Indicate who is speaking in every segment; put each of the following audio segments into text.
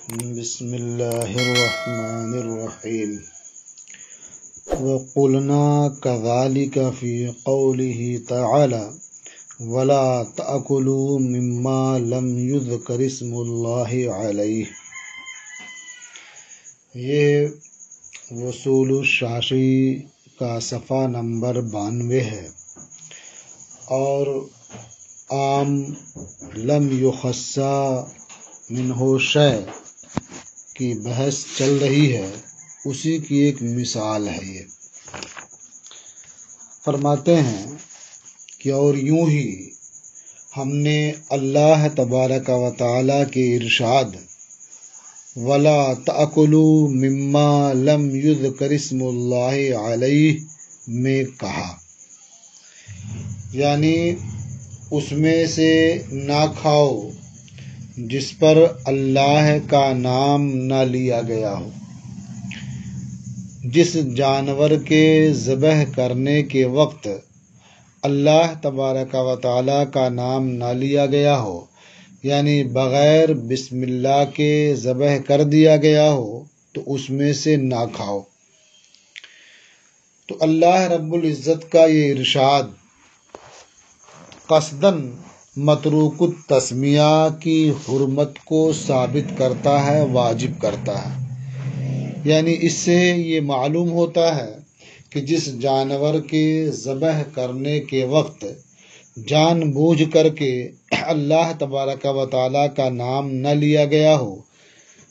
Speaker 1: بسم اللہ الرحمن الرحیم وقلنا كذلك في قوله تعالى ولا تأكلوا مما لم يذكر اسم اللہ علیہ۔ یہ وصول الشاشی کا صفحہ نمبر 92 ہے اور عام لم یخصا منہ شیء کی بحث چل رہی ہے، اسی کی ایک مثال ہے۔ یہ فرماتے ہیں کہ اور یوں ہی ہم نے اللہ تبارک و تعالی کے ارشاد وَلَا تَأْكُلُوا مِمَّا لَمْ يُذْكَرِ اسْمُ اللَّهِ عَلَيْهِ میں کہا، یعنی اس میں سے نہ کھاؤ جس پر اللہ کا نام نہ لیا گیا ہو۔ جس جانور کے ذبح کرنے کے وقت اللہ تبارک و تعالی کا نام نہ لیا گیا ہو، یعنی بغیر بسم اللہ کے ذبح کر دیا گیا ہو، تو اس میں سے نہ کھاؤ۔ تو اللہ رب العزت کا یہ ارشاد قصداً متروک التسمیہ کی حرمت کو ثابت کرتا ہے، واجب کرتا ہے۔ یعنی اس سے یہ معلوم ہوتا ہے کہ جس جانور کے ذبح کرنے کے وقت جان بوجھ کر کے اللہ تبارک و تعالی کا نام نہ لیا گیا ہو،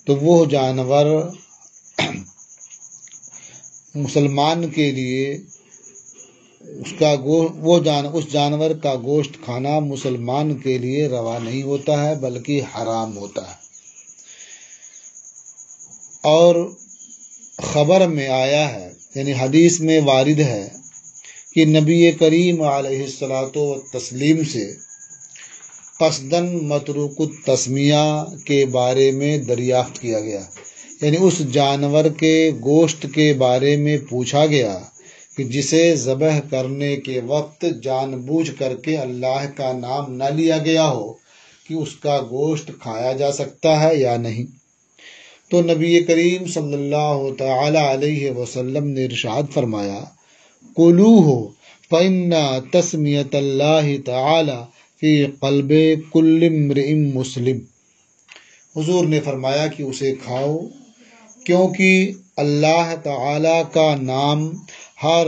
Speaker 1: تو وہ جانور مسلمان کے لیے اس جانور کا گوشت کھانا مسلمان کے لیے روا نہیں ہوتا ہے، بلکہ حرام ہوتا ہے۔ اور خبر میں آیا ہے، یعنی حدیث میں وارد ہے کہ نبی کریم علیہ الصلاۃ والتسلیم سے قصداً متروک التسمیہ کے بارے میں دریافت کیا گیا، یعنی اس جانور کے گوشت کے بارے میں پوچھا گیا کہ جسے ذبح کرنے کے وقت جان بوجھ کر کے اللہ کا نام نہ لیا گیا ہو کہ اس کا گوشت کھایا جا سکتا ہے یا نہیں۔ تو نبی کریم صلی اللہ تعالی علیہ وسلم نے ارشاد فرمایا کلوہ فإن تسمیۃ اللہ تعالی فی قلب کل امرئ مسلم۔ حضور نے فرمایا کہ اسے کھاؤ، کیونکہ اللہ تعالی کا نام ہر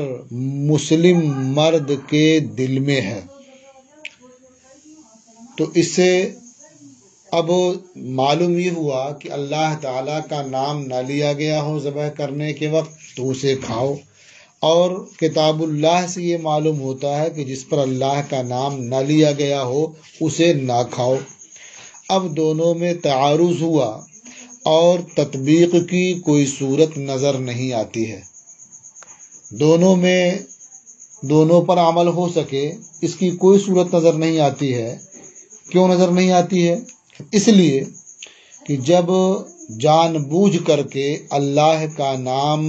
Speaker 1: مسلم مرد کے دل میں ہے۔ تو اس سے اب معلوم یہ ہوا کہ اللہ تعالیٰ کا نام نہ لیا گیا ہو ذبح کرنے کے وقت تو اسے کھاؤ، اور کتاب اللہ سے یہ معلوم ہوتا ہے کہ جس پر اللہ کا نام نہ لیا گیا ہو اسے نہ کھاؤ۔ اب دونوں میں تعارض ہوا اور تطبیق کی کوئی صورت نظر نہیں آتی ہے، دونوں پر عمل ہو سکے اس کی کوئی صورت نظر نہیں آتی ہے۔ کیوں نظر نہیں آتی ہے؟ اس لیے کہ جب جان بوجھ کر کے اللہ کا نام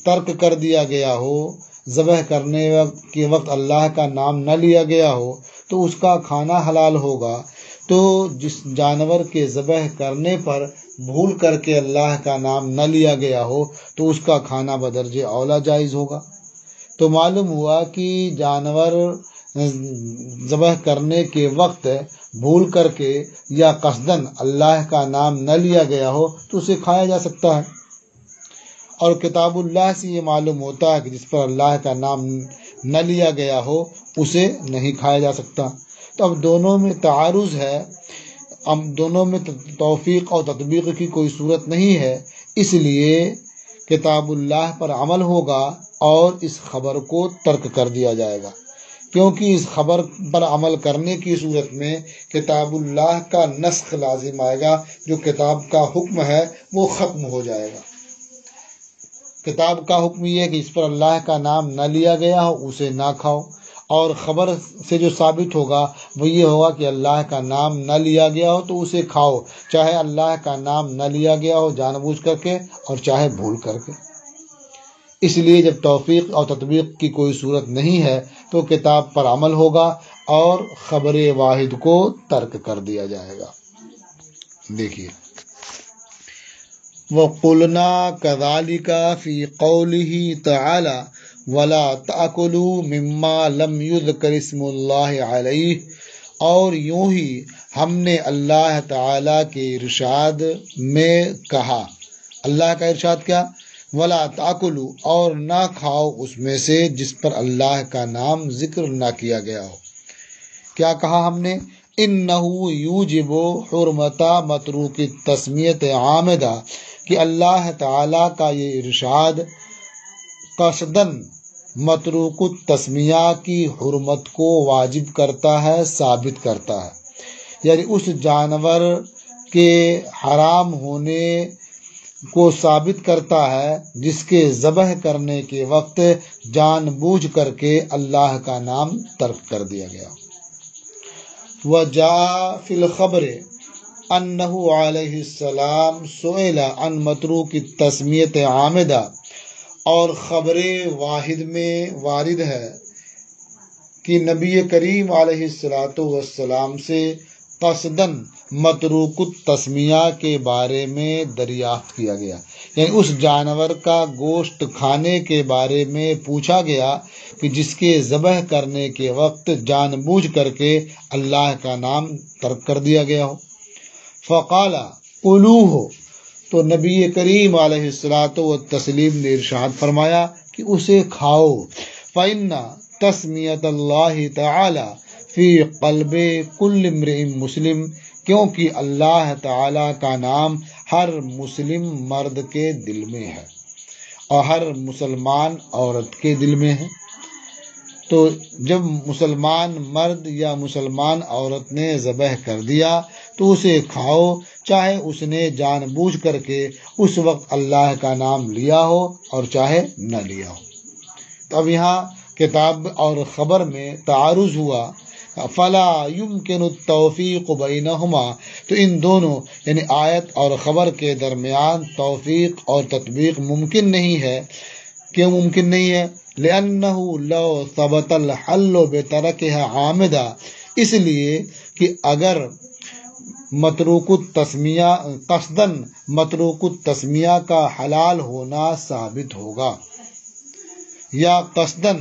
Speaker 1: ترک کر دیا گیا ہو، ذبح کرنے کے وقت اللہ کا نام نہ لیا گیا ہو، تو اس کا کھانا حلال ہوگا۔ تو جس جانور کے ذبح کرنے پر بھول کر کے اللہ کا نام نہ لیا گیا ہو تو اس کا کھانا بدرجہ اولا جائز ہوگا۔ تو معلوم ہوا کہ جانور ذبح کرنے کے وقت بھول کر کے یا قصداً اللہ کا نام نہ لیا گیا ہو تو اسے کھایا جا سکتا ہے، اور کتاب اللہ سے یہ معلوم ہوتا ہے کہ جس پر اللہ کا نام نہ لیا گیا ہو اسے نہیں کھایا جا سکتا۔ تو اب دونوں میں تعارض ہے، اب دونوں میں توفیق اور تطبیق کی کوئی صورت نہیں ہے، اس لیے کتاب اللہ پر عمل ہوگا اور اس خبر کو ترک کر دیا جائے گا، کیونکہ اس خبر پر عمل کرنے کی صورت میں کتاب اللہ کا نسخ لازم آئے گا، جو کتاب کا حکم ہے وہ ختم ہو جائے گا۔ کتاب کا حکم یہ ہے کہ اس پر اللہ کا نام نہ لیا گیا ہو اسے نہ کھاؤ، اور خبر سے جو ثابت ہوگا وہ یہ ہوگا کہ اللہ کا نام نہ لیا گیا ہو تو اسے کھاؤ، چاہے اللہ کا نام نہ لیا گیا ہو جان بوجھ کر کے اور چاہے بھول کر کے۔ اس لیے جب توفیق اور تطبیق کی کوئی صورت نہیں ہے تو کتاب پر عمل ہوگا اور خبر واحد کو ترک کر دیا جائے گا۔ دیکھیے وَقُلْنَا كَذَلِكَ فِي قَوْلِهِ تَعَالَى وَلَا تَأْكُلُوا مِمَّا لَمْ يُذْكَرِ اسْمُ اللَّهِ عَلَيْهِ، اور یوں ہی ہم نے اللہ تعالیٰ کے ارشاد میں کہا، اللہ کا ارشاد کیا، وَلَا تَأْكُلُوا، اور نہ کھاؤ اس میں سے جس پر اللہ کا نام ذکر نہ کیا گیا ہو۔ کیا کہا ہم نے، اِنَّهُ يُوجِبُ حُرْمَتَ مَتْرُوكِ التَّسْمِيَةِ عَامِدًا، کہ اللہ تعالیٰ کا یہ ارشاد قصداً متروک التسمیہ کی حرمت کو واجب کرتا ہے، ثابت کرتا ہے، یعنی اس جانور کے حرام ہونے کو ثابت کرتا ہے جس کے ذبح کرنے کے وقت جان بوجھ کر کے اللہ کا نام ترک کر دیا گیا۔ وَجَاءَ فِي الْخَبْرِ أَنَّهُ عَلَيْهِ السَّلَامُ سُئِلَ عَنْ مَتْرُوكِ التَّسْمِيَةِ عَامِدًا، اور خبر واحد میں وارد ہے کہ نبی کریم علیہ السلام سے قصداً متروک التسمیہ کے بارے میں دریافت کیا گیا، یعنی اس جانور کا گوشت کھانے کے بارے میں پوچھا گیا کہ جس کے ذبح کرنے کے وقت جان بوجھ کر کے اللہ کا نام ترک کر دیا گیا ہو۔ فقال قلوہ، تو نبی کریم علیہ السلام نے ارشاد فرمایا کہ اسے کھاؤ، فإن تسمیۃ اللہ تعالی فی قلب کل امرئ مسلم، کیونکہ اللہ تعالی کا نام ہر مسلم مرد کے دل میں ہے اور ہر مسلمان عورت کے دل میں ہے۔ تو جب مسلمان مرد یا مسلمان عورت نے ذبح کر دیا تو اسے کھاؤ، چاہے اس نے جان بوجھ کر کے اس وقت اللہ کا نام لیا ہو اور چاہے نہ لیا ہو۔ تو اب یہاں کتاب اور خبر میں تعارض ہوا، فلا يمكن التوفیق بینہما، تو ان دونوں یعنی آیت اور خبر کے درمیان توفیق اور تطبیق ممکن نہیں ہے۔ کیوں ممکن نہیں ہے؟ لأنه لو ثبت الحل بترکها عامدا، اس لیے کہ اگر متروک التسمیہ قصداً متروک التسمیہ کا حلال ہونا ثابت ہوگا یا قصداً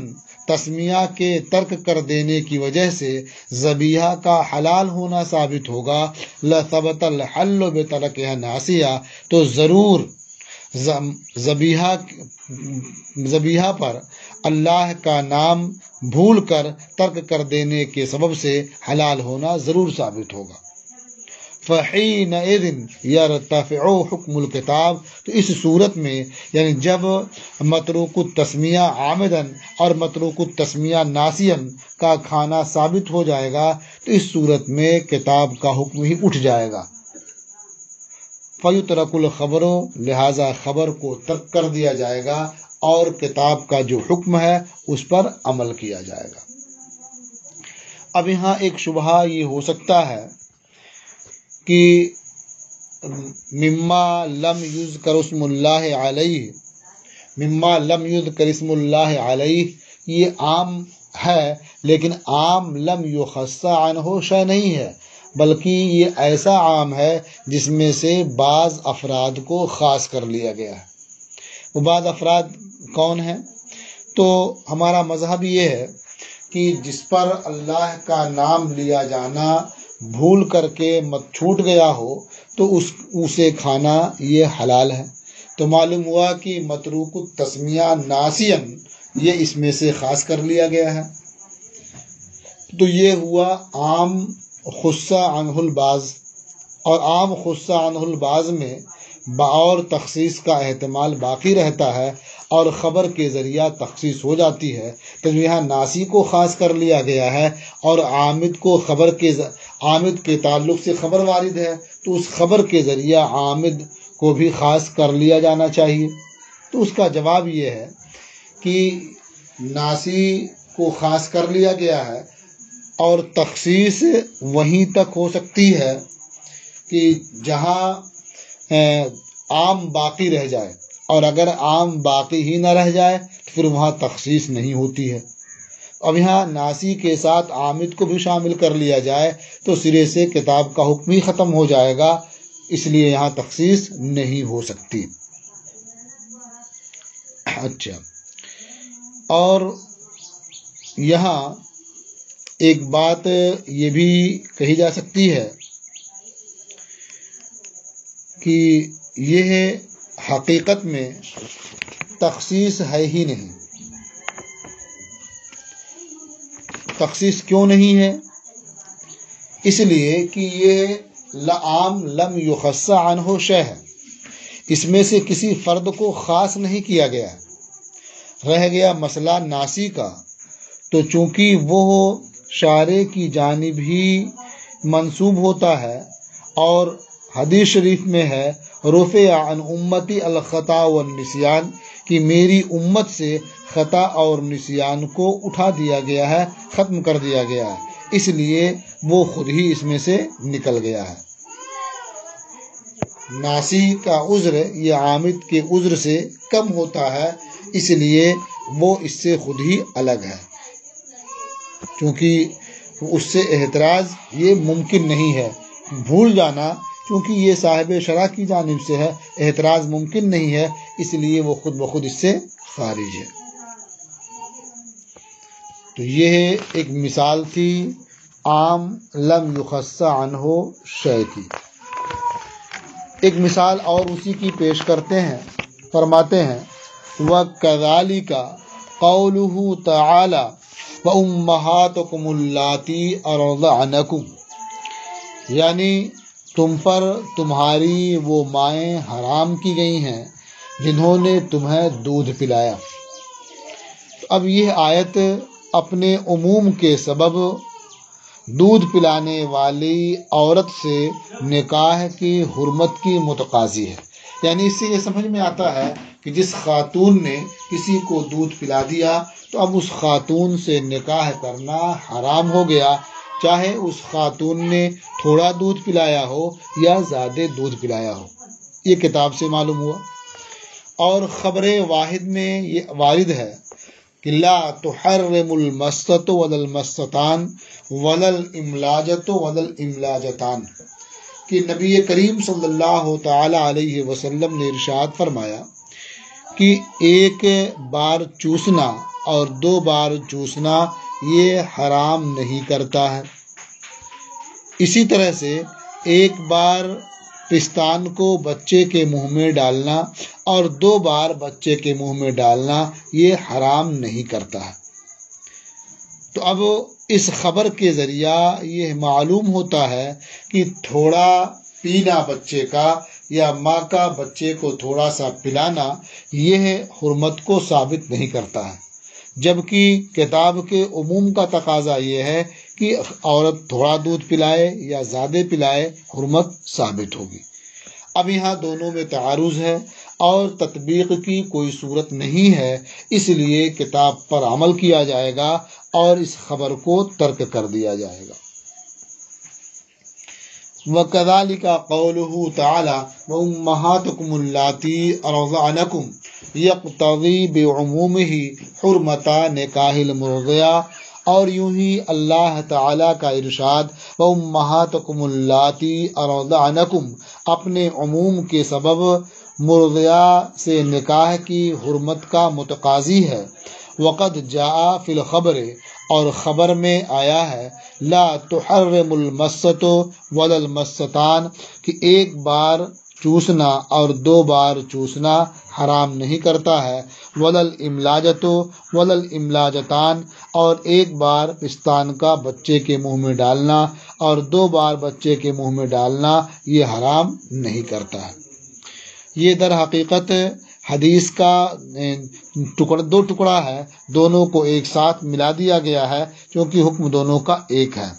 Speaker 1: تسمیہ کے ترک کر دینے کی وجہ سے ذبیحہ کا حلال ہونا ثابت ہوگا، لثبت الحل بترکها ناسیہ، تو ضرور ذبیحہ پر اللہ کا نام بھول کر ترک کر دینے کے سبب سے حلال ہونا ضرور ثابت ہوگا۔ فَحِينَئِذٍ يَرْتَفِعُ حُكْمُ الْكِتَابِ، تو اس صورت میں یعنی جب متروک التسمیہ عامداً اور متروک التسمیہ ناسیاً کا کھانا ثابت ہو جائے گا تو اس صورت میں کتاب کا حکم ہی اٹھ جائے گا۔ فَيُتْرَكُ الْخَبْرُ، لہذا خبر کو ترک کر دیا جائے گا اور کتاب کا جو حکم ہے اس پر عمل کیا جائے گا۔ اب یہاں ایک شبہہ یہ ہو سکتا ہے کہ مما لم یذکر اسم اللہ علیہ، مما لم یذکر اسم اللہ علیہ یہ عام ہے، لیکن عام لم یخص عنہ شیء نہیں ہے، بلکہ یہ ایسا عام ہے جس میں سے بعض افراد کو خاص کر لیا گیا ہے۔ وہ بعض افراد کون ہیں؟ تو ہمارا مذہب یہ ہے کہ جس پر اللہ کا نام لیا جانا بھول کر کے چھوٹ گیا ہو تو اسے کھانا یہ حلال ہے۔ تو معلوم ہوا کہ متروک التسمیہ ناسیاً یہ اس میں سے خاص کر لیا گیا ہے، تو یہ ہوا عام خص عنہ البعض، اور عام خص عنہ البعض میں اور تخصیص کا احتمال باقی رہتا ہے اور خبر کے ذریعہ تخصیص ہو جاتی ہے۔ تو یہاں ناسی کو خاص کر لیا گیا ہے اور عامد کو عامد کے تعلق سے خبر وارد ہے، تو اس خبر کے ذریعہ عامد کو بھی خاص کر لیا جانا چاہیے۔ تو اس کا جواب یہ ہے کہ ناسی کو خاص کر لیا گیا ہے اور تخصیص وہیں تک ہو سکتی ہے کہ جہاں عام باقی رہ جائے، اور اگر عام باقی ہی نہ رہ جائے تو پھر وہاں تخصیص نہیں ہوتی ہے۔ اب یہاں ناسی کے ساتھ عامد کو بھی شامل کر لیا جائے تو سرے سے کتاب کا حکم ہی ختم ہو جائے گا، اس لیے یہاں تخصیص نہیں ہو سکتی۔ اچھا، اور یہاں ایک بات یہ بھی کہی جا سکتی ہے کہ یہ حقیقت میں تخصیص ہے ہی نہیں۔ تخصیص کیوں نہیں ہے؟ اس لیے کہ یہ لعام لم یخص عنہ شیء ہے، اس میں سے کسی فرد کو خاص نہیں کیا گیا، رہ گیا مسئلہ ناسی کا، تو چونکہ وہ شارع کی جانب ہی منسوب ہوتا ہے، اور حدیث شریف میں ہے رفع عن امتی الخطا والنسیان، کہ میری امت سے خطا اور نسیان کو اٹھا دیا گیا ہے، ختم کر دیا گیا ہے، اس لیے وہ خود ہی اس میں سے نکل گیا ہے۔ ناسی کا عذر یہ عامد کے عذر سے کم ہوتا ہے، اس لیے وہ اس سے خود ہی الگ ہے، چونکہ اس سے احتراز یہ ممکن نہیں ہے۔ بھول جانا چونکہ یہ صاحب شرع کی جانب سے ہے، احتراز ممکن نہیں ہے، اس لیے وہ خود بخود اس سے خارج ہے۔ تو یہ ایک مثال تھی عام لم یخص عنہ شیء کی۔ ایک مثال اور اسی کی پیش کرتے ہیں، فرماتے ہیں وَكَذَلِكَ قَوْلُهُ تَعَالَى وَأُمَّهَاتُكُمُ اللَّاتِي أَرْضَعْنَكُمْ، یعنی تم پر تمہاری وہ مائیں حرام کی گئی ہیں جنہوں نے تمہیں دودھ پلایا۔ اب یہ آیت اپنے عموم کے سبب دودھ پلانے والی عورت سے نکاح کی حرمت کی متقاضی ہے، یعنی اس سے یہ سمجھ میں آتا ہے کہ جس خاتون نے کسی کو دودھ پلا دیا تو اب اس خاتون سے نکاح کرنا حرام ہو گیا، چاہے اس خاتون نے تھوڑا دودھ پلایا ہو یا زیادہ دودھ پلایا ہو۔ یہ کتاب سے معلوم ہوا۔ اور خبر واحد میں یہ وارد ہے کہ لا تحرم المسۃ ولا المسۃان ولا الاملاجۃ ولا الاملاجتان، کہ نبی کریم صلی اللہ تعالی علیہ وسلم نے ارشاد فرمایا کہ ایک بار چوسنا اور 2 بار چوسنا یہ حرام نہیں کرتا ہے۔ اسی طرح سے ایک بار پستان کو بچے کے منہ میں ڈالنا اور 2 بار بچے کے منہ میں ڈالنا یہ حرام نہیں کرتا ہے۔ تو اب اس خبر کے ذریعہ یہ معلوم ہوتا ہے کہ تھوڑا پینا بچے کا یا ماں کا بچے کو تھوڑا سا پلانا یہ حرمت کو ثابت نہیں کرتا ہے، جبکہ کتاب کے عموم کا تقاضا یہ ہے کہ عورت تھوڑا دودھ پلائے یا زیادہ پلائے حرمت ثابت ہوگی۔ اب یہاں دونوں میں تعارض ہے اور تطبیق کی کوئی صورت نہیں ہے، اس لیے کتاب پر عمل کیا جائے گا اور اس خبر کو ترک کر دیا جائے گا۔ وَكَذَلِكَ قَوْلُهُ تَعَالَى وَأُمَّهَاتُكُمُ اللَّاتِي أَرْضَعْنَكُمْ يَقْتَضِي بِعُمُومِهِ حُرْمَةَ نِكَاحِ الْمُرْضِعَةِ، اور یوں ہی اللہ تعالیٰ کا ارشاد وَأُمَّهَاتُكُمُ اللَّاتِي أَرْضَعْنَكُمْ اپنے عموم کے سبب مرضعہ سے نکاح کی حرمت کا متقاضی ہے۔ وقد جاء فی الخبر، اور خبر میں آیا ہے لا تحرم المسۃ ولا المسۃان، کہ ایک بار چوسنا اور 2 بار چوسنا حرام نہیں کرتا ہے، ولا الاملاجۃ ولا الاملاجتان، اور ایک بار پستان کا بچے کے منہ میں ڈالنا اور 2 بار بچے کے منہ میں ڈالنا یہ حرام نہیں کرتا ہے۔ یہ در حقیقت حدیث کا 2 ٹکڑا ہے، دونوں کو ایک ساتھ ملا دیا گیا ہے کیونکہ حکم دونوں کا ایک ہے۔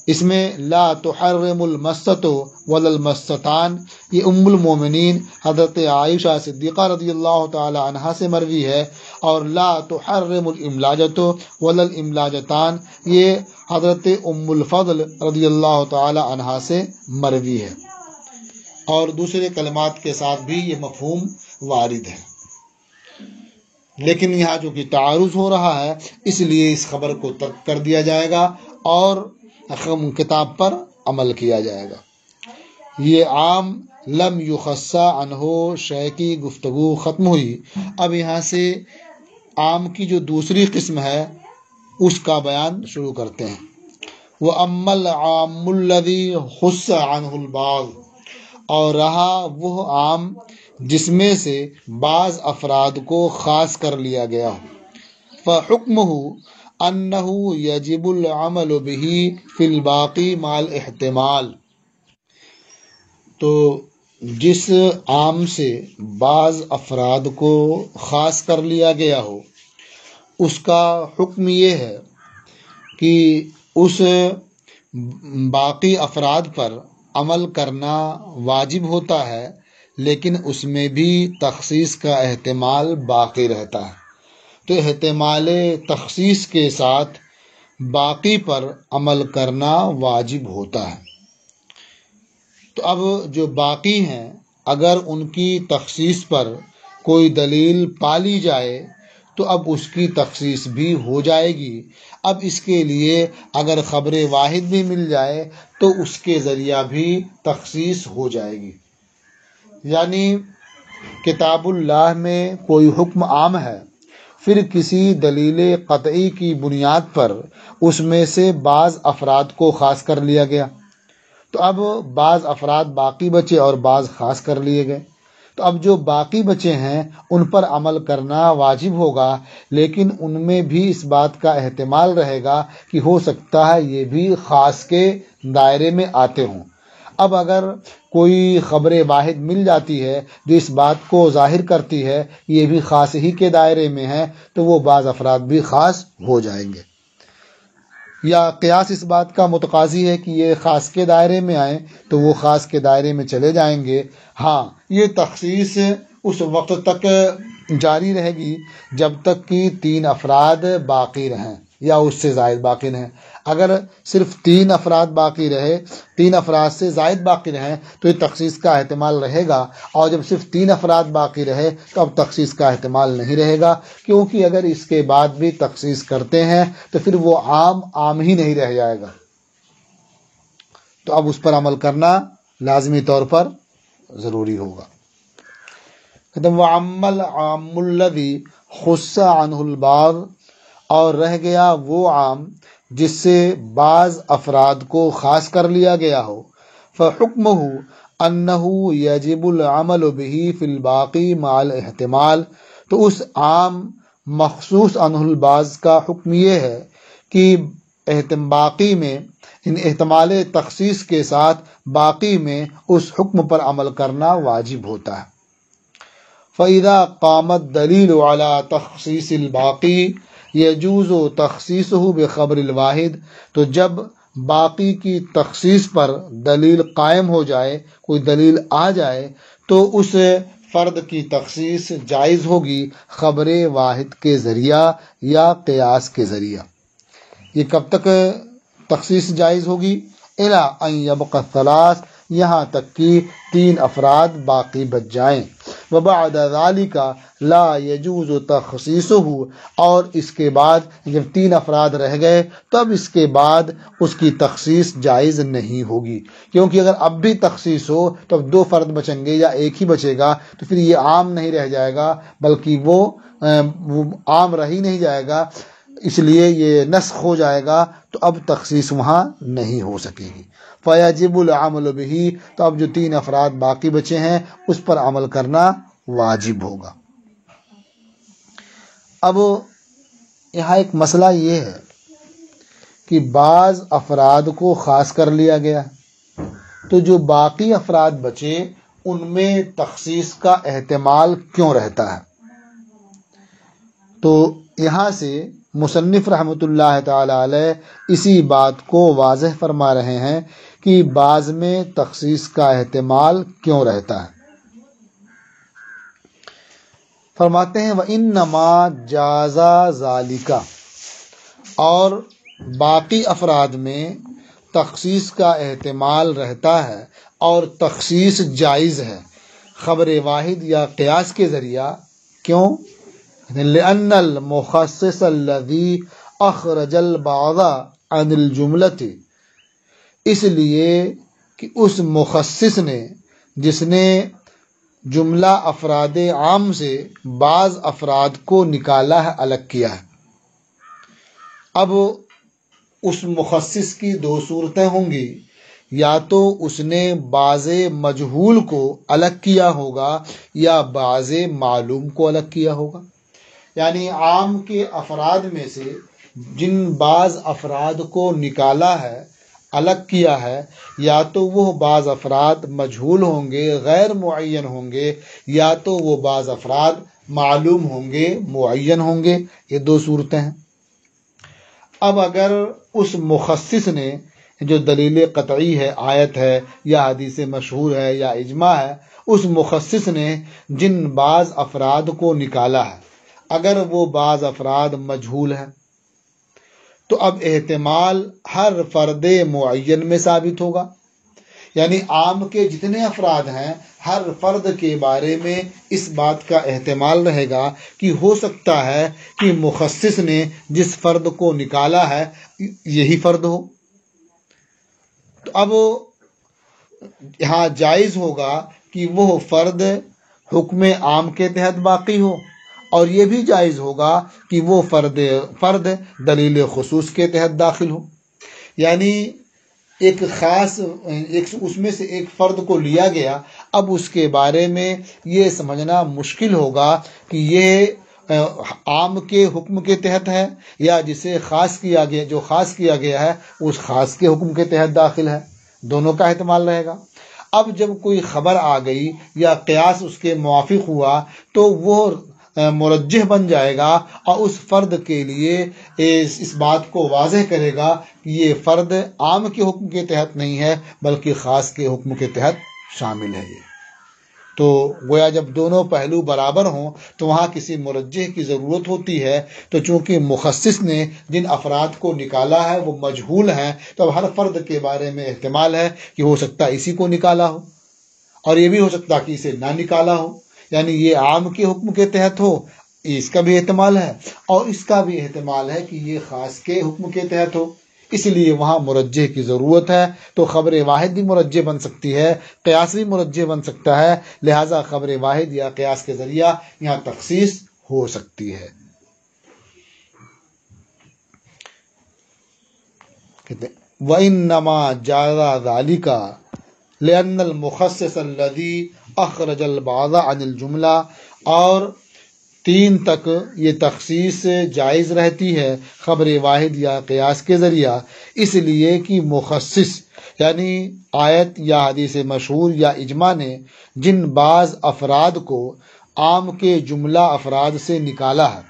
Speaker 1: اس میں لا تحرم المسۃ ولا المسۃان یہ ام المومنین حضرت عائشہ صدیقہ رضی اللہ تعالی عنہا سے مروی ہے، اور لا تحرم الاملاجۃ ولا الاملاجتان یہ حضرت ام الفضل رضی اللہ تعالی عنہا سے مروی ہے، اور دوسرے کلمات کے ساتھ بھی یہ مفہوم وارد ہے۔ لیکن یہاں جو کہ تعارض ہو رہا ہے اس لیے اس خبر کو ترک کر دیا جائے گا اور کتاب پر عمل کیا جائے گا۔ یہ عام لم یخصا عنہ شے کی گفتگو ختم ہوئی۔ اب یہاں سے عام کی جو دوسری قسم ہے اس کا بیان شروع کرتے ہیں۔ وَأَمَّا الْعَامُّ الَّذِي خُصَّ عَنْهُ الْبَعْضُ، اور رہا وہ عام جس میں سے بعض افراد کو خاص کر لیا گیا ہو، فَحُكْمُهُ أَنَّهُ يَجِبُ الْعَمَلُ بِهِ فِي الْبَاقِي مَعَ الْاحْتِمَالِ، تو جس عام سے بعض افراد کو خاص کر لیا گیا ہو اس کا حکم یہ ہے کہ اس باقی افراد پر عمل کرنا واجب ہوتا ہے، لیکن اس میں بھی تخصیص کا احتمال باقی رہتا ہے، تو احتمال تخصیص کے ساتھ باقی پر عمل کرنا واجب ہوتا ہے۔ تو اب جو باقی ہیں اگر ان کی تخصیص پر کوئی دلیل پالی جائے تو اب اس کی تخصیص بھی ہو جائے گی۔ اب اس کے لیے اگر خبر واحد بھی مل جائے تو اس کے ذریعہ بھی تخصیص ہو جائے گی۔ یعنی کتاب اللہ میں کوئی حکم عام ہے، پھر کسی دلیل قطعی کی بنیاد پر اس میں سے بعض افراد کو خاص کر لیا گیا، تو اب بعض افراد باقی بچے اور بعض خاص کر لیے گئے، تو اب جو باقی بچے ہیں ان پر عمل کرنا واجب ہوگا، لیکن ان میں بھی اس بات کا احتمال رہے گا کہ ہو سکتا ہے یہ بھی خاص کے دائرے میں آتے ہوں۔ اب اگر کوئی خبر واحد مل جاتی ہے جو اس بات کو ظاہر کرتی ہے یہ بھی خاص ہی کے دائرے میں ہے تو وہ بعض افراد بھی خاص ہو جائیں گے، یا قیاس اس بات کا متقاضی ہے کہ یہ خاص کے دائرے میں آئیں تو وہ خاص کے دائرے میں چلے جائیں گے۔ ہاں، یہ تخصیص اس وقت تک جاری رہے گی جب تک کہ 3 افراد باقی رہیں یا اس سے زائد باقی رہیں۔ اگر صرف 3 افراد باقی رہے، 3 افراد سے زائد باقی رہیں تو یہ تخصیص کا احتمال رہے گا، اور جب صرف 3 افراد باقی رہے تو اب تخصیص کا احتمال نہیں رہے گا، کیونکہ اگر اس کے بعد بھی تخصیص کرتے ہیں تو پھر وہ عام ہی نہیں رہ جائے گا، تو اب اس پر عمل کرنا لازمی طور پر ضروری ہوگا۔ وَأَمَّا الْعَامُّ الَّذِي خُصَّ عَنْهُ الْبَعْضُ، اور رہ گیا وہ عام جس سے بعض افراد کو خاص کر لیا گیا ہو، فَحُكْمُهُ أَنَّهُ يَجِبُ الْعَمَلُ بِهِ فِي الْبَاقِي مَعَ الْاحْتِمَالِ، تو اس عام مخصوص عنہ البعض کا حکم یہ ہے کہ باقی میں احتمال تخصیص کے ساتھ باقی میں اس حکم پر عمل کرنا واجب ہوتا ہے۔ فَإِذَا قَامَ الدَّلِيلُ عَلَى تَخْصِيصِ الْبَاقِي يَجُوزُ تَخْصِيصُهُ بِخَبْرِ الْوَاحِدِ، تو جب باقی کی تخصیص پر دلیل قائم ہو جائے، کوئی دلیل آ جائے، تو اس فرد کی تخصیص جائز ہوگی خبر واحد کے ذریعہ یا قیاس کے ذریعہ۔ یہ کب تک تخصیص جائز ہوگی؟ اِلَىٰ أَن يَبْقَ الثَّلَاثُ، یہاں تک کہ 3 افراد باقی بچ جائیں۔ وَبَعْدَ ذَلِكَ لَا يَجُوزُ تَخْصِيصُهُ، اور اس کے بعد جب 3 افراد رہ گئے تب اس کے بعد اس کی تخصیص جائز نہیں ہوگی، کیونکہ اگر اب بھی تخصیص ہو تو اب 2 فرد بچیں گے یا ایک ہی بچے گا، تو پھر یہ عام نہیں رہ جائے گا بلکہ وہ عام رہ ہی نہیں جائے گا، اس لیے یہ نسخ ہو جائے گا، تو اب تخصیص وہاں نہیں ہو سکے گی۔ فَيَجِبُ الْعَمَلُ بِهِ، تو اب جو 3 افراد باقی بچے ہیں اس پر عمل کرنا واجب ہوگا۔ اب یہاں ایک مسئلہ یہ ہے کہ بعض افراد کو خاص کر لیا گیا، تو جو باقی افراد بچے ان میں تخصیص کا احتمال کیوں رہتا ہے؟ تو یہاں سے مصنف رحمۃ اللہ تعالی علیہ اسی بات کو واضح فرما رہے ہیں کہ بعض میں تخصیص کا احتمال کیوں رہتا ہے۔ فرماتے ہیں وَإِنَّمَا جَازَ ذَلِكَ، اور باقی افراد میں تخصیص کا احتمال رہتا ہے اور تخصیص جائز ہے خبر واحد یا قیاس کے ذریعہ۔ کیوں؟ لِأَنَّ الْمُخَصِّصَ الَّذِي أَخْرَجَ الْبَعْضَ عَنِ الْجُمْلَةِ، اس لیے کہ اس مخصص نے جس نے جملہ افراد عام سے بعض افراد کو نکالا ہے، الگ کیا ہے۔ اب اس مخصص کی دو صورتیں ہوں گی، یا تو اس نے بعض مجہول کو الگ کیا ہوگا یا بعض معلوم کو الگ کیا ہوگا۔ یعنی عام کے افراد میں سے جن بعض افراد کو نکالا ہے، الگ کیا ہے، یا تو وہ بعض افراد مجہول ہوں گے، غیر معین ہوں گے، یا تو وہ بعض افراد معلوم ہوں گے، معین ہوں گے۔ یہ دو صورتیں ہیں۔ اب اگر اس مخصص نے، جو دلیل قطعی ہے، آیت ہے یا حدیث مشہور ہے یا اجماع ہے، اس مخصص نے جن بعض افراد کو نکالا ہے، اگر وہ بعض افراد مجہول ہیں تو اب احتمال ہر فرد معین میں ثابت ہوگا۔ یعنی عام کے جتنے افراد ہیں، ہر فرد کے بارے میں اس بات کا احتمال رہے گا کہ ہو سکتا ہے کہ مخصص نے جس فرد کو نکالا ہے یہی فرد ہو۔ تو اب یہاں جائز ہوگا کہ وہ فرد حکم عام کے تحت باقی ہو، اور یہ بھی جائز ہوگا کہ وہ فرد دلیل خصوص کے تحت داخل ہو۔ یعنی ایک خاص اس میں سے ایک فرد کو لیا گیا، اب اس کے بارے میں یہ سمجھنا مشکل ہوگا کہ یہ عام کے حکم کے تحت ہے یا جسے خاص کیا گیا، جو خاص کیا گیا ہے اس خاص کے حکم کے تحت داخل ہے۔ دونوں کا احتمال رہے گا۔ اب جب کوئی خبر آ گئی یا قیاس اس کے موافق ہوا تو وہ مرجح بن جائے گا اور اس فرد کے لیے اس بات کو واضح کرے گا کہ یہ فرد عام کے حکم کے تحت نہیں ہے بلکہ خاص کے حکم کے تحت شامل ہے۔ یہ تو گویا جب دونوں پہلو برابر ہوں تو وہاں کسی مرجح کی ضرورت ہوتی ہے۔ تو چونکہ مخصص نے جن افراد کو نکالا ہے وہ مجہول ہیں، تو اب ہر فرد کے بارے میں احتمال ہے کہ ہو سکتا ہے اسی کو نکالا ہو، اور یہ بھی ہو سکتا ہے کہ اسے نہ نکالا ہو۔ یعنی یہ عام کے حکم کے تحت ہو، اس کا بھی احتمال ہے، اور اس کا بھی احتمال ہے کہ یہ خاص کے حکم کے تحت ہو، اس لیے وہاں مرجح کی ضرورت ہے۔ تو خبر واحد بھی مرجح بن سکتی ہے، قیاس بھی مرجح بن سکتا ہے، لہٰذا خبر واحد یا قیاس کے ذریعہ یہاں تخصیص ہو سکتی ہے۔ وَإِنَّمَا جَازَ ذَلِكَ لِأَنَّ الْمُخَصِّصَ الَّذِي أَخْرَجَ الْبَعْضَ عَنِ الْجُمْلَةِ، اور 3 تک یہ تخصیص جائز رہتی ہے خبر واحد یا قیاس کے ذریعہ، اس لیے کہ مخصص یعنی آیت یا حدیث مشہور یا اجماع نے جن بعض افراد کو عام کے جملہ افراد سے نکالا ہے،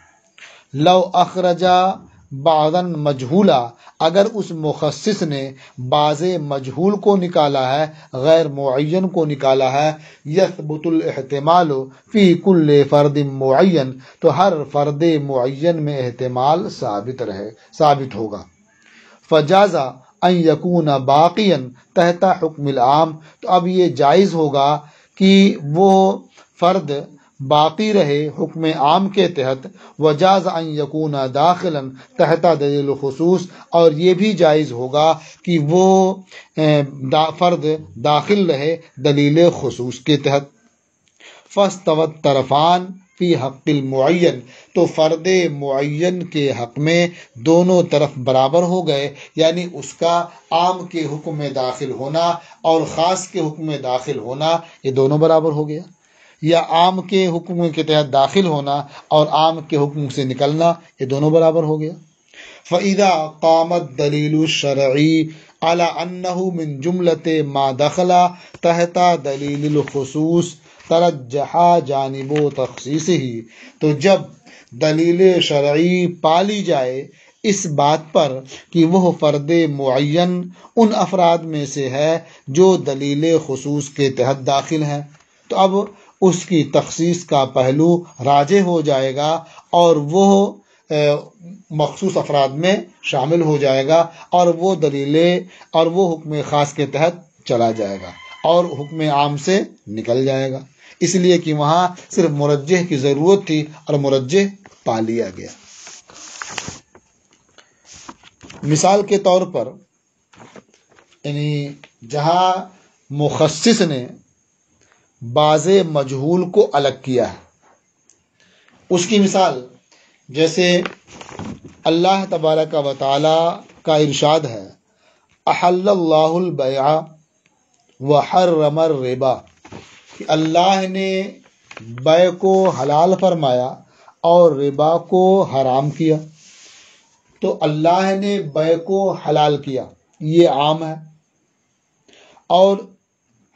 Speaker 1: لو اخرجا بعضا مجہولا، اگر اس مخصص نے بعض مجہول کو نکالا ہے، غیر معین کو نکالا ہے، یثبت الاحتمال فی کل فرد معین، تو ہر فرد معین میں احتمال ثابت ہوگا۔ فجاز ان یکون باقیا تحت حکم العام، تو اب یہ جائز ہوگا کہ وہ فرد باقی رہے حکم عام کے تحت، وجاز ان یکون داخلا تحت دلیل خصوص، اور یہ بھی جائز ہوگا کہ وہ فرد داخل رہے دلیل خصوص کے تحت۔ فاستوى الطرفان فی حق المعین، تو فرد معین کے حق میں دونوں طرف برابر ہو گئے، یعنی اس کا عام کے حکم میں داخل ہونا اور خاص کے حکم میں داخل ہونا یہ دونوں برابر ہو گیا، یا عام کے حکم کے تحت داخل ہونا اور عام کے حکم سے نکلنا یہ دونوں برابر ہو گیا۔ فَإِذَا قَامَ الدَّلِيلُ الشَّرْعِيُّ عَلَى أَنَّهُ مِنْ جُمْلَةِ مَا دَخَلَ تَحْتَ دَلِيلِ الْخُصُوصِ ترجح جانب تخصیصه، تو جب دلیل شرعی پالی جائے اس بات پر کہ وہ فرد معین ان افراد میں سے ہے جو دلیل خصوص کے تحت داخل ہیں، تو اب اس کی تخصیص کا پہلو راجح ہو جائے گا اور وہ مخصوص افراد میں شامل ہو جائے گا، اور وہ دلیل اور وہ حکم خاص کے تحت چلا جائے گا اور حکم عام سے نکل جائے گا، اس لیے کہ وہاں صرف مرجح کی ضرورت تھی اور مرجح پا لیا گیا۔ مثال کے طور پر یعنی جہاں مخصص نے باز مجہول کو الگ کیا ہے۔ اس کی مثال جیسے اللہ تبارک و تعالی کا ارشاد ہے احل اللہ البیع وحرم الربا، کہ اللہ نے بیع کو حلال فرمایا اور ربا کو حرام کیا۔ تو اللہ نے بیع کو حلال کیا، یہ عام ہے، اور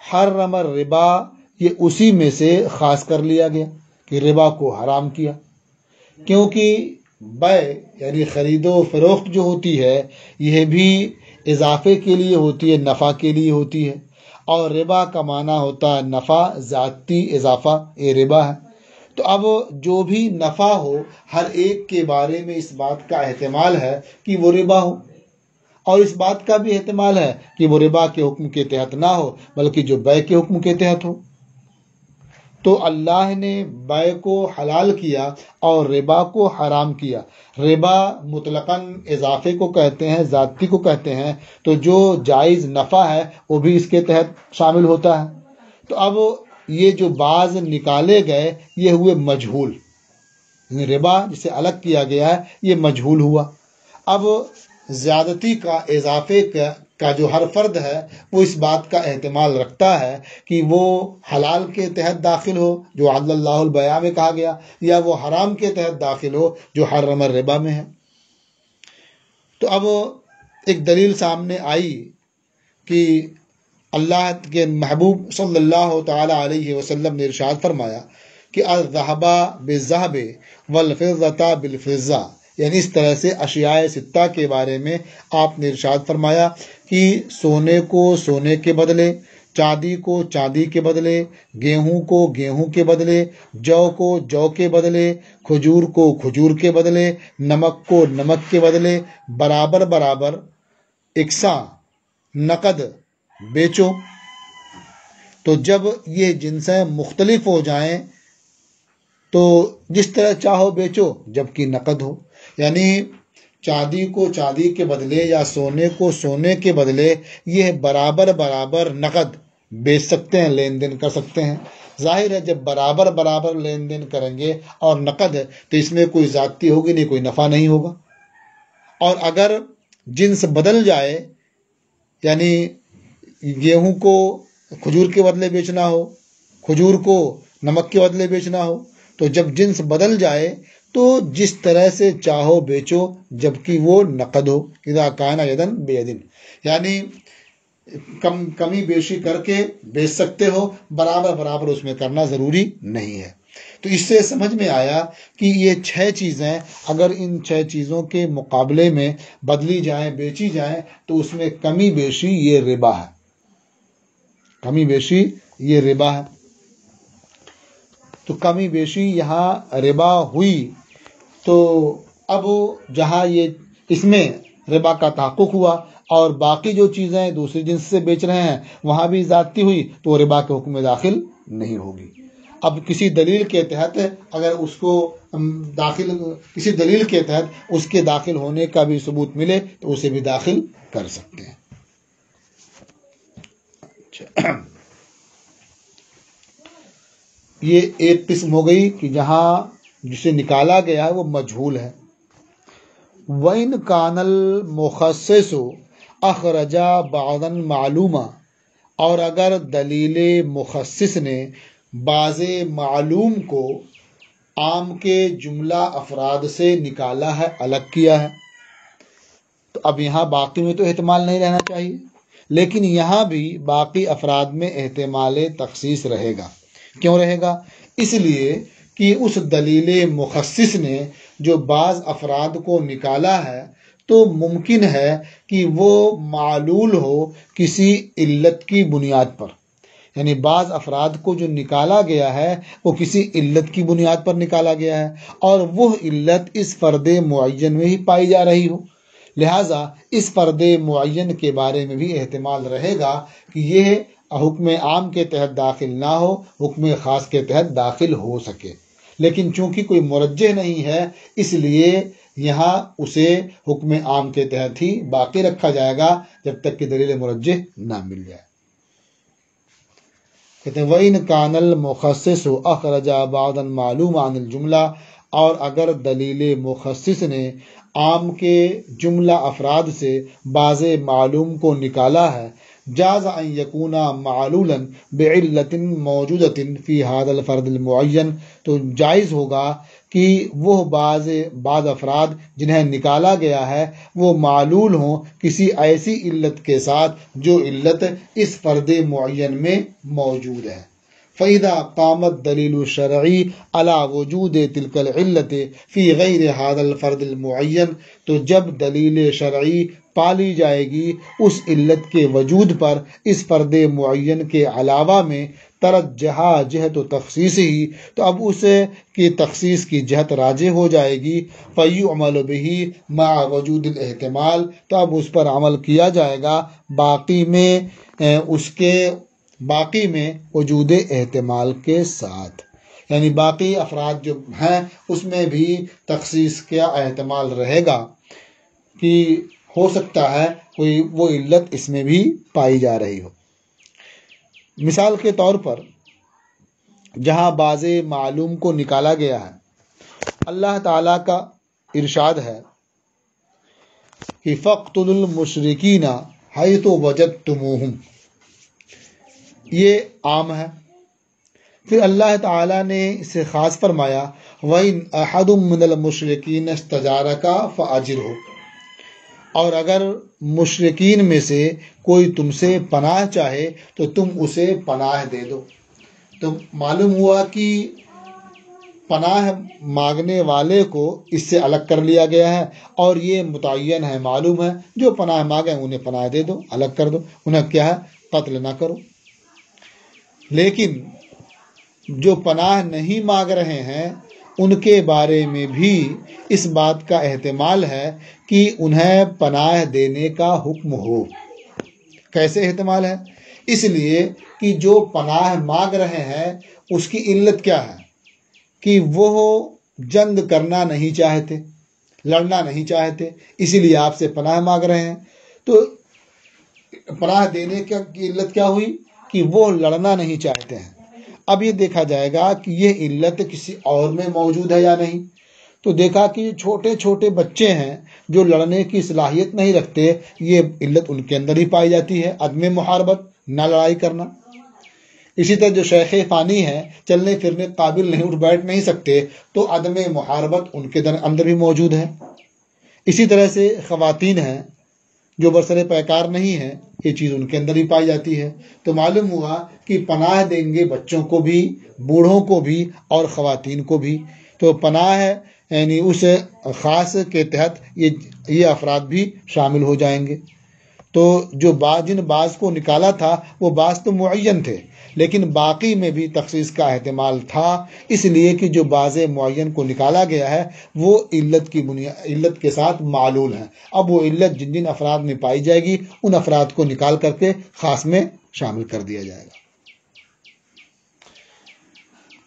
Speaker 1: حرم الربا یہ اسی میں سے خاص کر لیا گیا کہ ربا کو حرام کیا، کیونکہ بیع یعنی خرید و فروخت جو ہوتی ہے یہ بھی اضافے کے لیے ہوتی ہے، نفع کے لیے ہوتی ہے، اور ربا کا معنی ہوتا ہے نفع، ذاتی اضافہ، یہ ربا ہے۔ تو اب جو بھی نفع ہو ہر ایک کے بارے میں اس بات کا احتمال ہے کہ وہ ربا ہو، اور اس بات کا بھی احتمال ہے کہ وہ ربا کے حکم کے تحت نہ ہو بلکہ جو بیع کے حکم کے تحت ہو۔ تو اللہ نے بیع کو حلال کیا اور ربا کو حرام کیا۔ ربا مطلقاً اضافے کو کہتے ہیں، ذاتی کو کہتے ہیں، تو جو جائز نفع ہے وہ بھی اس کے تحت شامل ہوتا ہے۔ تو اب یہ جو بعض نکالے گئے یہ ہوئے مجہول، ربا جسے الگ کیا گیا ہے یہ مجہول ہوا۔ اب زیادتی کا، اضافے کا جو ہر فرد ہے وہ اس بات کا احتمال رکھتا ہے کہ وہ حلال کے تحت داخل ہو جو حل اللہ البیع میں کہا گیا، یا وہ حرام کے تحت داخل ہو جو حرم الربا میں ہے۔ تو اب ایک دلیل سامنے آئی کہ اللہ کے محبوب صلی اللہ تعالی علیہ وسلم نے ارشاد فرمایا کہ الذهب بالذهب والفضة بالفضة، یعنی اس طرح سے اشیاء ستہ کے بارے میں آپ نے ارشاد فرمایا کہ سونے کو سونے کے بدلے، چاندی کو چاندی کے بدلے، گیہوں کو گیہوں کے بدلے، جو کو جو کے بدلے، کھجور کو کھجور کے بدلے، نمک کو نمک کے بدلے برابر برابر یکساں نقد بیچو۔ تو جب یہ جنسیں مختلف ہو جائیں تو جس طرح چاہو بیچو جبکہ نقد ہو، یعنی چاندی کو چاندی کے بدلے یا سونے کو سونے کے بدلے یہ برابر برابر نقد بیچ سکتے ہیں، لین دین کر سکتے ہیں۔ ظاہر ہے جب برابر برابر لین دین کریں گے اور نقد ہے تو اس میں کوئی زیادتی ہوگی نہیں، کوئی نفع نہیں ہوگا۔ اور اگر جنس بدل جائے، یعنی گیہوں کو کھجور کے بدلے بیچنا ہو، کھجور کو نمک کے بدلے بیچنا ہو، تو جب جنس بدل جائے تو جس طرح سے چاہو بیچو جبکہ وہ نقد ہو، اذا کان یدن بیدن، یعنی کمی بیشی کر کے بیچ سکتے ہو، برابر برابر اس میں کرنا ضروری نہیں ہے۔ تو اس سے سمجھ میں آیا کہ یہ 6 چیزیں اگر ان 6 چیزوں کے مقابلے میں بدلی جائیں، بیچی جائیں، تو اس میں کمی بیشی یہ ربا ہے، کمی بیشی یہ ربا ہے۔ تو کمی بیشی یہاں ربا ہوئی، تو اب جہاں یہ اس میں ربا کا تحقق ہوا اور باقی جو چیزیں دوسری جنس سے بیچ رہے ہیں وہاں بھی زیادتی ہوئی تو وہ ربا کے حکم میں داخل نہیں ہوگی۔ اب کسی دلیل کے تحت اگر اس کو داخل، کسی دلیل کے تحت اس کے داخل ہونے کا بھی ثبوت ملے تو اسے بھی داخل کر سکتے ہیں۔ یہ ایک قسم ہو گئی کہ جہاں جسے نکالا گیا ہے وہ مجہول ہے۔ وَإِنْ كَانَ الْمُخَصِّصُ أَخْرَجَ بَعْضًا مَعْلُومًا، اور اگر دلیل مخصص نے بعض معلوم کو عام کے جملہ افراد سے نکالا ہے، الگ کیا ہے، تو اب یہاں باقی میں تو احتمال نہیں رہنا چاہیے، لیکن یہاں بھی باقی افراد میں احتمال تخصیص رہے گا۔ کیوں رہے گا؟ اس لیے کہ اس دلیل مخصص نے جو بعض افراد کو نکالا ہے تو ممکن ہے کہ وہ معلول ہو کسی علت کی بنیاد پر، یعنی بعض افراد کو جو نکالا گیا ہے وہ کسی علت کی بنیاد پر نکالا گیا ہے اور وہ علت اس فرد معین میں ہی پائی جا رہی ہو، لہٰذا اس فرد معین کے بارے میں بھی احتمال رہے گا کہ یہ حکم عام کے تحت داخل نہ ہو، حکم خاص کے تحت داخل ہو سکے، لیکن چونکہ کوئی مرجح نہیں ہے اس لیے یہاں اسے حکم عام کے تحت ہی باقی رکھا جائے گا جب تک کہ دلیل مرجح نہ مل جائے۔ کہتے ہیں وَإِنْ كَانَ الْمُخَصِّصُ أَخْرَجَ بَعْضًا مَعْلُومًا عَنِ الْجُمْلَةِ، اور اگر دلیل مخصص نے عام کے جملہ افراد سے بعض معلوم کو نکالا ہے، جاز ان یکون معلولا بعلت موجودۃ فی هذا الفرد المعین، تو جائز ہوگا کہ وہ بعض افراد جنہیں نکالا گیا ہے وہ معلول ہوں کسی ایسی علت کے ساتھ جو علت اس فرد معین میں موجود ہے۔ فَإِذَا قَامَتْ دَلِيلُ الشَّرْعِ عَلَى وُجُودِ تِلْكَ الْعِلَّةِ فِي غَيْرِ هَذَا الْفَرْدِ الْمُعَيَّنِ، تو جب دلیل شرعی پالی جائے گی اس علت کے وجود پر اس فرد معین کے علاوہ میں، ترجح جہت و تخصیص ہی، تو اب اس کی تخصیص کی جہت راجح ہو جائے گی، فَيُعْمَلُ بِهِ مَعَ وُجُودِ الْاحْتِمَالِ، تو اب اس پر عمل کیا جائے گا باقی میں وجود احتمال کے ساتھ، یعنی باقی افراد جو ہیں اس میں بھی تخصیص کا احتمال رہے گا کہ ہو سکتا ہے کوئی وہ علت اس میں بھی پائی جا رہی ہو۔ مثال کے طور پر جہاں بعض معلوم کو نکالا گیا ہے، اللہ تعالیٰ کا ارشاد ہے کہ فَاقْتُلُوا الْمُشْرِكِينَ حَيْثُ وَجَدتُّمُوهُمْ، یہ عام ہے۔ پھر اللہ تعالیٰ نے اسے خاص فرمایا وَإِنْ أَحَدٌ مِّنَ الْمُشْرِكِينَ اسْتَجَارَكَ فَأَجِرْهُ، اور اگر مشرکین میں سے کوئی تم سے پناہ چاہے تو تم اسے پناہ دے دو۔ تو معلوم ہوا کہ پناہ مانگنے والے کو اس سے الگ کر لیا گیا ہے، اور یہ متعین ہے، معلوم ہے، جو پناہ مانگے انہیں پناہ دے دو، الگ کر دو، انہیں کیا ہے، قتل نہ کرو۔ لیکن جو پناہ نہیں مانگ رہے ہیں ان کے بارے میں بھی اس بات کا احتمال ہے کہ انہیں پناہ دینے کا حکم ہو۔ کیسے احتمال ہے؟ اس لیے کہ جو پناہ مانگ رہے ہیں اس کی علت کیا ہے کہ وہ جنگ کرنا نہیں چاہتے، لڑنا نہیں چاہتے، اسی لیے آپ سے پناہ مانگ رہے ہیں۔ تو پناہ دینے کی علت کیا ہوئی کہ وہ لڑنا نہیں چاہتے ہیں۔ اب یہ دیکھا جائے گا کہ یہ علت کسی اور میں موجود ہے یا نہیں۔ تو دیکھا کہ یہ چھوٹے چھوٹے بچے ہیں جو لڑنے کی صلاحیت نہیں رکھتے، یہ علت ان کے اندر ہی پائی جاتی ہے، عدم محاربت، نہ لڑائی کرنا۔ اسی طرح جو شیخ فانی ہیں، چلنے پھرنے قابل نہیں، اٹھ بیٹھ نہیں سکتے، تو عدم محاربت ان کے اندر بھی موجود ہے۔ اسی طرح سے خواتین ہیں جو برسر پیکار نہیں ہیں، یہ چیز ان کے اندر ہی پائی جاتی ہے۔ تو معلوم ہوا کہ پناہ دیں گے بچوں کو بھی، بوڑھوں کو بھی اور خواتین کو بھی۔ تو پناہ ہے یعنی اس خاص کے تحت یہ افراد بھی شامل ہو جائیں گے۔ تو جو جن بعض کو نکالا تھا وہ بعض تو معین تھے، لیکن باقی میں بھی تخصیص کا احتمال تھا، اس لیے کہ جو بعض معین کو نکالا گیا ہے وہ علت کے ساتھ معلول ہیں۔ اب وہ علت جن جن افراد میں پائی جائے گی ان افراد کو نکال کر کے خاص میں شامل کر دیا جائے گا۔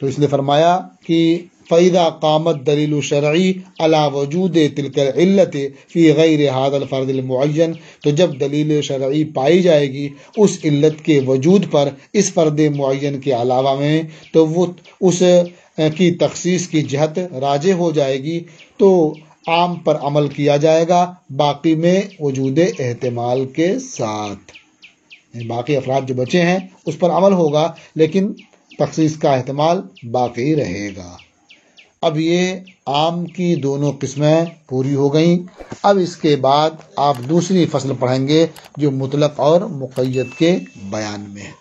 Speaker 1: تو اس لیے فرمایا کہ فَإِذَا قَامَتْ دَلِيلُ الشَّرْعِ عَلَى وُجُودِ تِلْكَ الْعِلَّةِ فِي غَيْرِ هَذَا الْفَرْدِ الْمُعَيَّنِ، تو جب دلیل شرعی پائی جائے گی اس علت کے وجود پر اس فرد معین کے علاوہ میں، تو وہ اس کی تخصیص کی جہت راجح ہو جائے گی، تو عام پر عمل کیا جائے گا باقی میں وجود احتمال کے ساتھ۔ باقی افراد جو بچے ہیں اس پر عمل ہوگا لیکن تخصیص کا احتمال باقی رہے گا۔ اب یہ عام کی دونوں قسمیں پوری ہو گئیں۔ اب اس کے بعد آپ دوسری فصل پڑھیں گے جو مطلق اور مقید کے بیان میں ہے۔